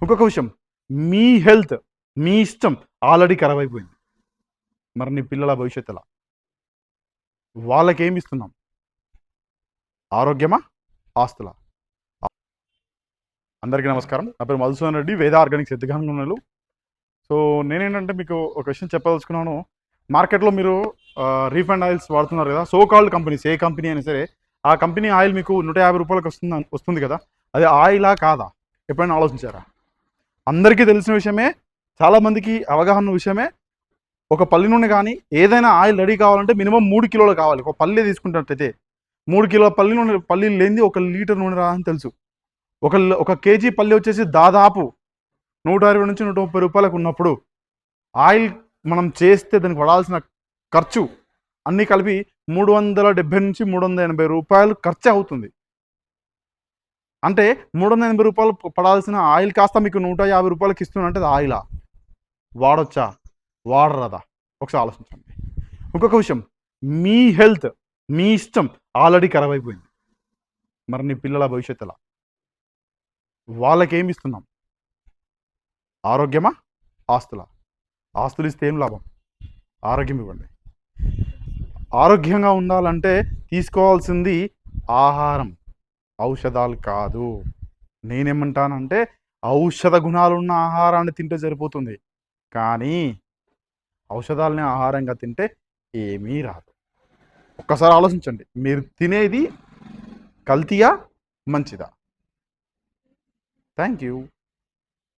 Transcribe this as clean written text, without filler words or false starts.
ఇంకొక విషయం, మీ హెల్త్ మీ ఇష్టం ఆల్రెడీ ఖరాబ్ అయిపోయింది. మరి నీ పిల్లల భవిష్యత్తు ఎలా? వాళ్ళకేమి ఇస్తున్నాం? ఆరోగ్యమా, ఆస్తులా? అందరికీ నమస్కారం. నా పేరు మధుసూదన్ రెడ్డి, వేద ఆర్గానిక్స్ ఎద్దుగానులు. సో నేనేంటంటే మీకు ఒక విషయం చెప్పదలుచుకున్నాను. మార్కెట్లో మీరు రీఫండ్ ఆయిల్స్ వాడుతున్నారు కదా, సో కాల్డ్ కంపెనీస్, ఏ కంపెనీ అయినా సరే, ఆ కంపెనీ ఆయిల్ మీకు 150 రూపాయలకు వస్తుంది కదా, అది ఆయిలా కాదా? ఎప్పుడైనా ఆలోచించారా? అందరికీ తెలిసిన విషయమే, చాలామందికి అవగాహన ఉన్న విషయమే. ఒక పల్లి నూనె కానీ ఏదైనా ఆయిల్ రెడీ కావాలంటే మినిమం 3 కిలోలు కావాలి. ఒక పల్లి తీసుకుంటున్నట్టయితే 3 కిలోల పల్లీలు లేనిది 1 లీటర్ నూనె రాదని తెలుసు. ఒక కేజీ పల్లి వచ్చేసి దాదాపు 120 నుంచి 130 రూపాయలకు ఉన్నప్పుడు ఆయిల్ మనం చేస్తే దానికి పడాల్సిన ఖర్చు అన్నీ కలిపి 370 నుంచి 380 రూపాయలు ఖర్చు అవుతుంది. అంటే 380 రూపాయలు పడాల్సిన ఆయిల్ కాస్త మీకు 150 రూపాయలకి ఇస్తున్నంటే అది ఆయిలా? వాడొచ్చా, వాడరాదా? ఒకసారి ఆలోచించండి. ఇంకొక విషయం, మీ హెల్త్ మీ ఇష్టం ఆల్రెడీ ఖరాబ్ అయిపోయింది. మరి నీ పిల్లల భవిష్యత్తు ఎలా? వాళ్ళకేమి ఇస్తున్నాం? ఆరోగ్యమా, ఆస్తులా? ఆస్తులు ఇస్తే ఏం లాభం? ఆరోగ్యం ఇవ్వండి. ఆరోగ్యంగా ఉండాలంటే తీసుకోవాల్సింది ఆహారం, ఔషధాలు కాదు. నేనేమంటానంటే ఔషధ గుణాలున్న ఆహారాన్ని తింటే సరిపోతుంది, కానీ ఔషధాలని ఆహారంగా తింటే ఏమీ రాదు. ఒక్కసారి ఆలోచించండి, మీరు తినేది కల్తీయా, మంచిదా? Thank you.